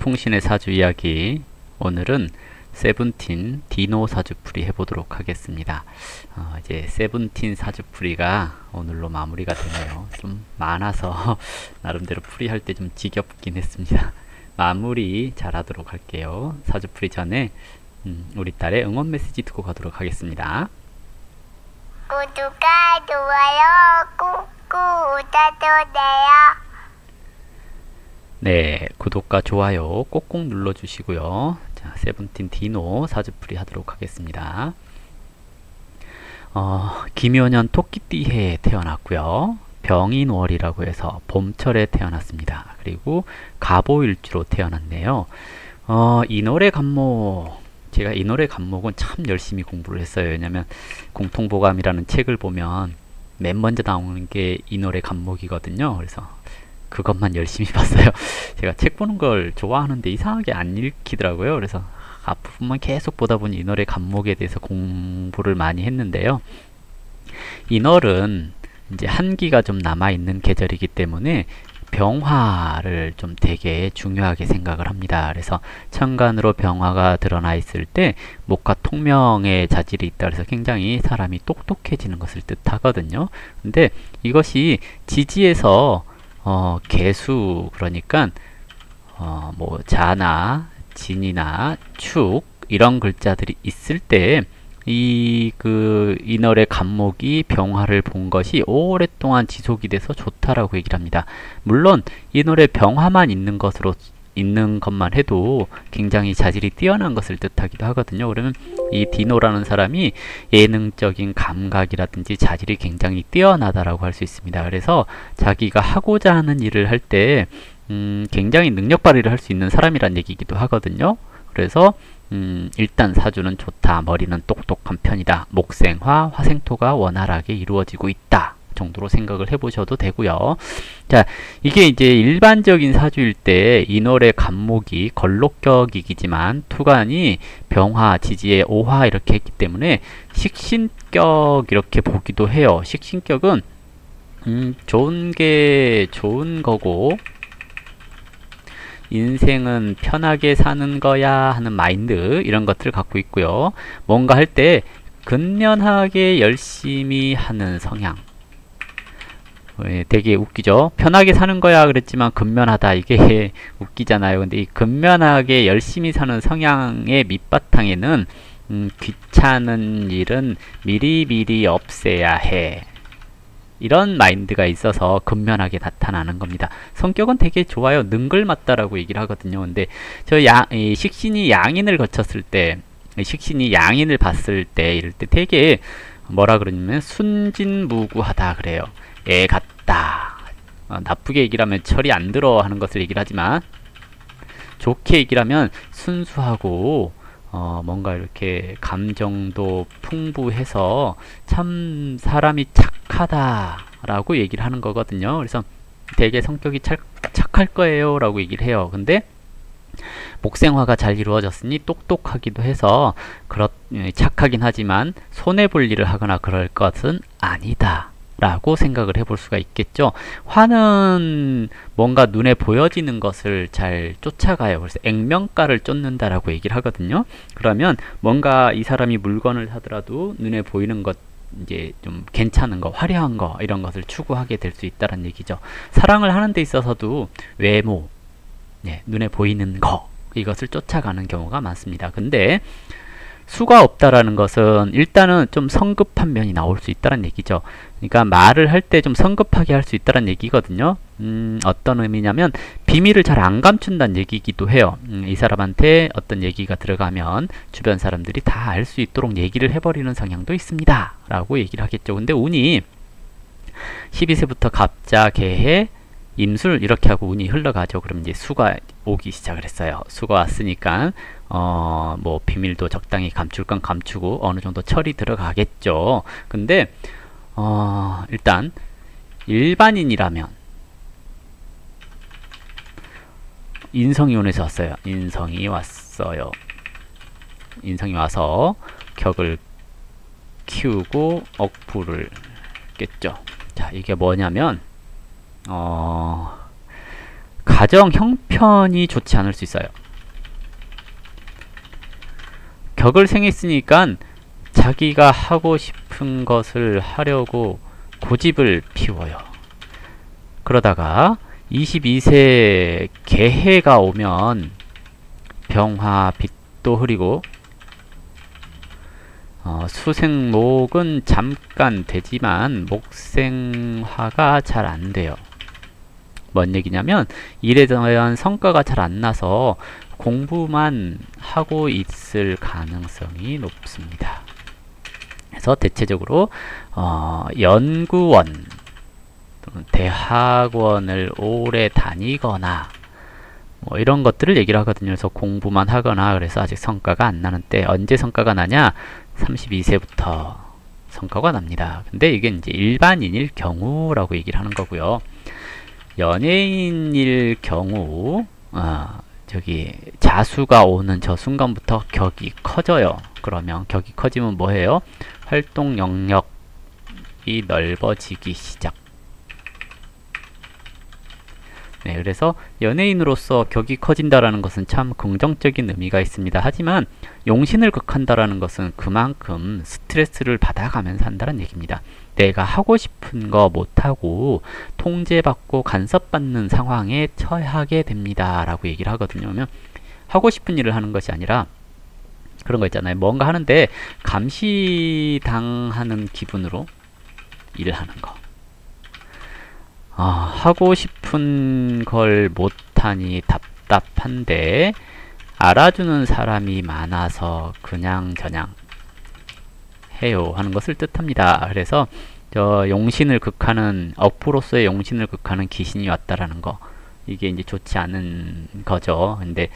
풍신의 사주 이야기, 오늘은 세븐틴 디노 사주풀이 해보도록 하겠습니다. 이제 세븐틴 사주풀이가 오늘로 마무리가 되네요. 좀 많아서 나름대로 풀이할 때 좀 지겹긴 했습니다. 마무리 잘하도록 할게요. 사주풀이 전에 우리 딸의 응원 메시지 듣고 가도록 하겠습니다. 구독과 좋아요 꾹꾹 눌러주세요. 네, 구독과 좋아요 꼭꼭 눌러주시고요. 자, 세븐틴 디노 사주풀이 하도록 하겠습니다. 김효년 토끼띠해에 태어났고요. 병인월이라고 해서 봄철에 태어났습니다. 그리고 갑오일주로 태어났네요. 인월의 간목, 제가 인월의 간목은 참 열심히 공부를 했어요. 왜냐면 공통보감이라는 책을 보면 맨 먼저 나오는 게 인월의 간목이거든요. 그래서 그것만 열심히 봤어요. 제가 책 보는 걸 좋아하는데 이상하게 안 읽히더라고요. 그래서 앞부분만 계속 보다 보니 인월의 간목에 대해서 공부를 많이 했는데요. 인월은 이제 한기가 좀 남아있는 계절이기 때문에 병화를 좀 되게 중요하게 생각을 합니다. 그래서 천간으로 병화가 드러나 있을 때 목화 통명의 자질이 있다. 그래서 굉장히 사람이 똑똑해지는 것을 뜻하거든요. 근데 이것이 지지에서 개수, 그러니까 뭐 자나 진이나 축 이런 글자들이 있을 때 이 인월의 간목이 병화를 본 것이 오랫동안 지속이 돼서 좋다라고 얘기를 합니다. 물론 인월의 병화만 있는 것만 해도 굉장히 자질이 뛰어난 것을 뜻하기도 하거든요. 그러면 이 디노라는 사람이 예능적인 감각이라든지 자질이 굉장히 뛰어나다라고 할 수 있습니다. 그래서 자기가 하고자 하는 일을 할 때 굉장히 능력 발휘를 할 수 있는 사람이란 얘기이기도 하거든요. 그래서 일단 사주는 좋다. 머리는 똑똑한 편이다. 목생화, 화생토가 원활하게 이루어지고 있다. 정도로 생각을 해보셔도 되고요. 자, 이게 이제 일반적인 사주일 때 인월의 간목이 걸록격이지만 투간이 병화, 지지의 오화 이렇게 했기 때문에 식신격 이렇게 보기도 해요. 식신격은 좋은 거고, 인생은 편하게 사는 거야 하는 마인드, 이런 것들을 갖고 있고요. 뭔가 할 때 근면하게 열심히 하는 성향. 되게 웃기죠? 편하게 사는 거야 그랬지만 근면하다, 이게 웃기잖아요. 근데 이 근면하게 열심히 사는 성향의 밑바탕에는 귀찮은 일은 미리미리 없애야 해, 이런 마인드가 있어서 근면하게 나타나는 겁니다. 성격은 되게 좋아요. 능글맞다라고 얘기를 하거든요. 근데 이 식신이 양인을 거쳤을 때, 식신이 양인을 봤을 때, 이럴 때 되게 뭐라 그러냐면 순진무구하다 그래요. 애 같다. 나쁘게 얘기를 하면 철이 안 들어 하는 것을 얘기를 하지만, 좋게 얘기를 하면 순수하고 뭔가 이렇게 감정도 풍부해서 참 사람이 착하다라고 얘기를 하는 거거든요. 그래서 되게 성격이 착할 거예요 라고 얘기를 해요. 근데 목생화가 잘 이루어졌으니 똑똑하기도 해서 착하긴 하지만 손해볼 일을 하거나 그럴 것은 아니다 라고 생각을 해볼 수가 있겠죠. 화는 뭔가 눈에 보여지는 것을 잘 쫓아가요. 그래서 액면가를 쫓는다라고 얘기를 하거든요. 그러면 뭔가 이 사람이 물건을 사더라도 눈에 보이는 것, 이제 좀 괜찮은 거, 화려한 거, 이런 것을 추구하게 될 수 있다는 얘기죠. 사랑을 하는 데 있어서도 외모, 눈에 보이는 거, 이것을 쫓아가는 경우가 많습니다. 근데 수가 없다라는 것은 일단은 좀 성급한 면이 나올 수 있다는 얘기죠. 그러니까 말을 할 때 좀 성급하게 할 수 있다는 얘기거든요. 어떤 의미냐면 비밀을 잘 안 감춘다는 얘기이기도 해요. 이 사람한테 어떤 얘기가 들어가면 주변 사람들이 다 알 수 있도록 얘기를 해버리는 성향도 있습니다 라고 얘기를 하겠죠. 근데 운이 12세부터 갑자, 개해, 임술 이렇게 하고 운이 흘러가죠. 그럼 이제 수가 오기 시작을 했어요. 수가 왔으니까 뭐 비밀도 적당히 감출 건 감추고 어느 정도 철이 들어가겠죠. 근데 일단 일반인이라면 인성이 운에서 왔어요. 인성이 왔어요. 인성이 와서 격을 키우고 억부를 깼죠. 자, 이게 뭐냐면 가정 형편이 좋지 않을 수 있어요. 격을 생했으니까 자기가 하고 싶은 것을 하려고 고집을 피워요. 그러다가 22세 개해가 오면 병화 빛도 흐리고 수생목은 잠깐 되지만 목생화가 잘 안 돼요. 뭔 얘기냐면 일에 대한 성과가 잘 안 나서 공부만 하고 있을 가능성이 높습니다. 그래서 대체적으로 연구원 또는 대학원을 오래 다니거나 뭐 이런 것들을 얘기를 하거든요. 그래서 공부만 하거나 그래서 아직 성과가 안 나는 때 언제 성과가 나냐? 32세부터 성과가 납니다. 근데 이게 이제 일반인일 경우라고 얘기를 하는 거고요. 연예인일 경우 저기 자수가 오는 저 순간부터 격이 커져요. 그러면 격이 커지면 뭐해요? 활동 영역이 넓어지기 시작. 네, 그래서 연예인으로서 격이 커진다라는 것은 참 긍정적인 의미가 있습니다. 하지만 용신을 극한다라는 것은 그만큼 스트레스를 받아가면서 한다는 얘기입니다. 내가 하고 싶은 거 못하고 통제받고 간섭받는 상황에 처하게 됩니다. 라고 얘기를 하거든요. 그러면 하고 싶은 일을 하는 것이 아니라 그런 거 있잖아요. 뭔가 하는데 감시당하는 기분으로 일을 하는 거. 하고 싶은 걸 못하니 답답한데 알아주는 사람이 많아서 그냥저냥 해요 하는 것을 뜻합니다. 그래서 저 용신을 극하는 업으로서의 용신을 극하는 귀신이 왔다라는 거, 이게 이제 좋지 않은 거죠. 근데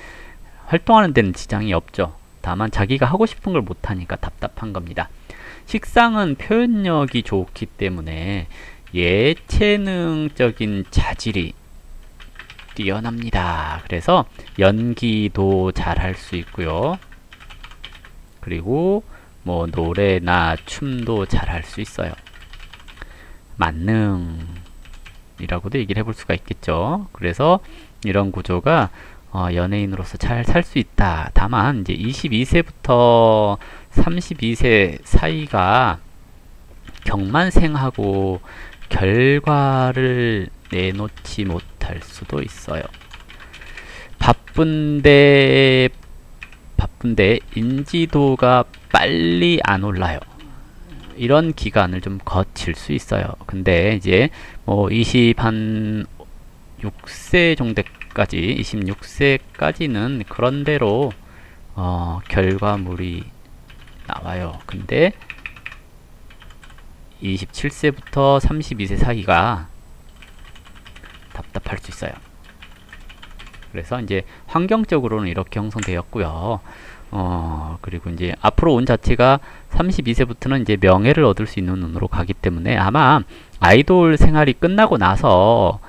활동하는 데는 지장이 없죠. 다만 자기가 하고 싶은 걸 못하니까 답답한 겁니다. 식상은 표현력이 좋기 때문에 예체능적인 자질이 뛰어납니다. 그래서 연기도 잘 할 수 있고요. 그리고 뭐 노래나 춤도 잘 할 수 있어요. 만능이라고도 얘기를 해볼 수가 있겠죠. 그래서 이런 구조가 연예인으로서 잘 살 수 있다. 다만 이제 22세부터 32세 사이가 경만생하고 결과를 내놓지 못할 수도 있어요. 바쁜데 인지도가 빨리 안 올라요. 이런 기간을 좀 거칠 수 있어요. 근데 이제 뭐 26세 정도까지 26세까지는 그런대로 결과물이 나와요. 근데 27세부터 32세 사이가 답답할 수 있어요. 그래서 이제 환경적으로는 이렇게 형성되었고요. 그리고 이제 앞으로 운 자체가 32세부터는 이제 명예를 얻을 수 있는 운으로 가기 때문에 아마 아이돌 생활이 끝나고 나서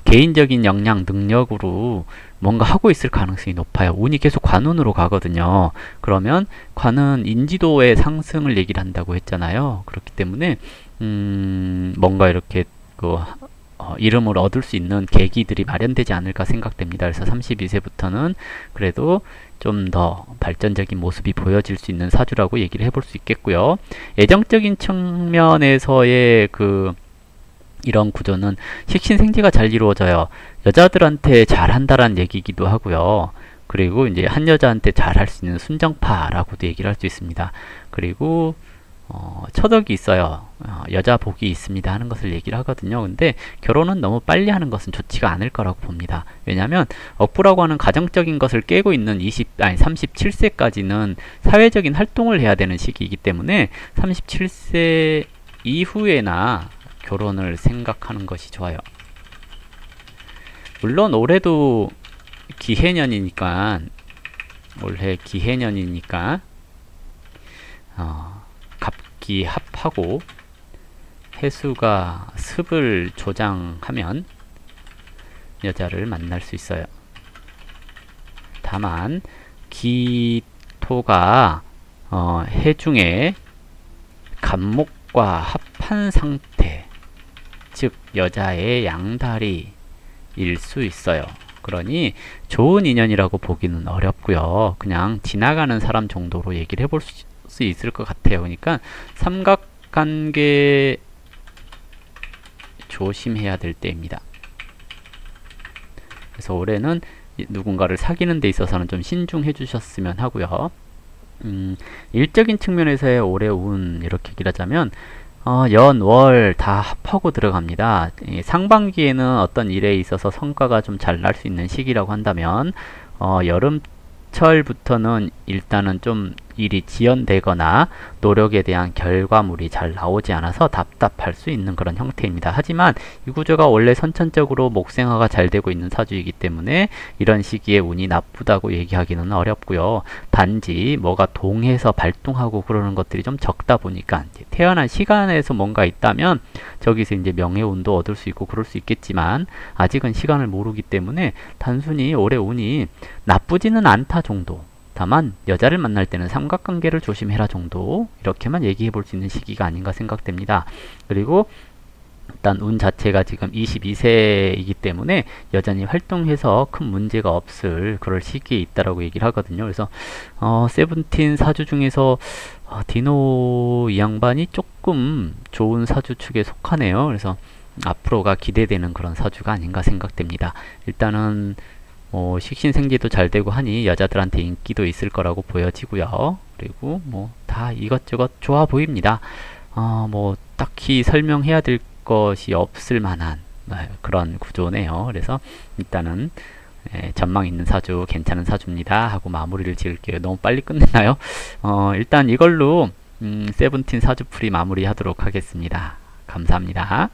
개인적인 역량, 능력으로 뭔가 하고 있을 가능성이 높아요. 운이 계속 관운으로 가거든요. 그러면 관은 인지도의 상승을 얘기를 한다고 했잖아요. 그렇기 때문에 뭔가 이렇게 이름을 얻을 수 있는 계기들이 마련되지 않을까 생각됩니다. 그래서 32세부터는 그래도 좀 더 발전적인 모습이 보여질 수 있는 사주라고 얘기를 해볼 수 있겠고요. 애정적인 측면에서의 이런 구조는 식신생지가 잘 이루어져요. 여자들한테 잘한다라는 얘기이기도 하고요. 그리고 이제 한 여자한테 잘할 수 있는 순정파라고도 얘기를 할 수 있습니다. 그리고 처덕이 있어요. 여자 복이 있습니다 하는 것을 얘기를 하거든요. 근데 결혼은 너무 빨리 하는 것은 좋지가 않을 거라고 봅니다. 왜냐하면 억부라고 하는 가정적인 것을 깨고 있는 37세까지는 사회적인 활동을 해야 되는 시기이기 때문에 37세 이후에나 결혼을 생각하는 것이 좋아요. 물론 올해도 기해년이니까 올해 기해년이니까 갑기합하고 해수가 습을 조장하면 여자를 만날 수 있어요. 다만 기토가 해중에 갑목과 합한 상태, 즉 여자의 양다리 일 수 있어요. 그러니 좋은 인연이라고 보기는 어렵고요. 그냥 지나가는 사람 정도로 얘기를 해볼 수 있을 것 같아요. 그러니까 삼각관계 조심해야 될 때입니다. 그래서 올해는 누군가를 사귀는 데 있어서는 좀 신중해 주셨으면 하고요. 일적인 측면에서의 올해 운 이렇게 얘기를 하자면 연, 월 다 합하고 들어갑니다. 상반기에는 어떤 일에 있어서 성과가 좀 잘 날 수 있는 시기라고 한다면 여름철부터는 일단은 좀 일이 지연되거나 노력에 대한 결과물이 잘 나오지 않아서 답답할 수 있는 그런 형태입니다. 하지만 이 구조가 원래 선천적으로 목생화가 잘 되고 있는 사주이기 때문에 이런 시기에 운이 나쁘다고 얘기하기는 어렵고요. 단지 뭐가 동해서 발동하고 그러는 것들이 좀 적다 보니까 태어난 시간에서 뭔가 있다면 저기서 이제 명예운도 얻을 수 있고 그럴 수 있겠지만 아직은 시간을 모르기 때문에 단순히 올해 운이 나쁘지는 않다 정도. 다만 여자를 만날 때는 삼각관계를 조심해라 정도 이렇게만 얘기해 볼 수 있는 시기가 아닌가 생각됩니다. 그리고 일단 운 자체가 지금 22세이기 때문에 여전히 활동해서 큰 문제가 없을 그럴 시기에 있다라고 얘기를 하거든요. 그래서 세븐틴 사주 중에서 디노 이 양반이 조금 좋은 사주 축에 속하네요. 그래서 앞으로가 기대되는 그런 사주가 아닌가 생각됩니다. 일단은 식신생지도 잘 되고 하니 여자들한테 인기도 있을 거라고 보여지고요. 그리고 다 이것저것 좋아 보입니다. 딱히 설명해야 될 것이 없을 만한 그런 구조네요. 그래서 일단은 전망 있는 사주, 괜찮은 사주입니다 하고 마무리를 지을게요. 너무 빨리 끝내나요? 일단 이걸로 세븐틴 사주풀이 마무리 하도록 하겠습니다. 감사합니다.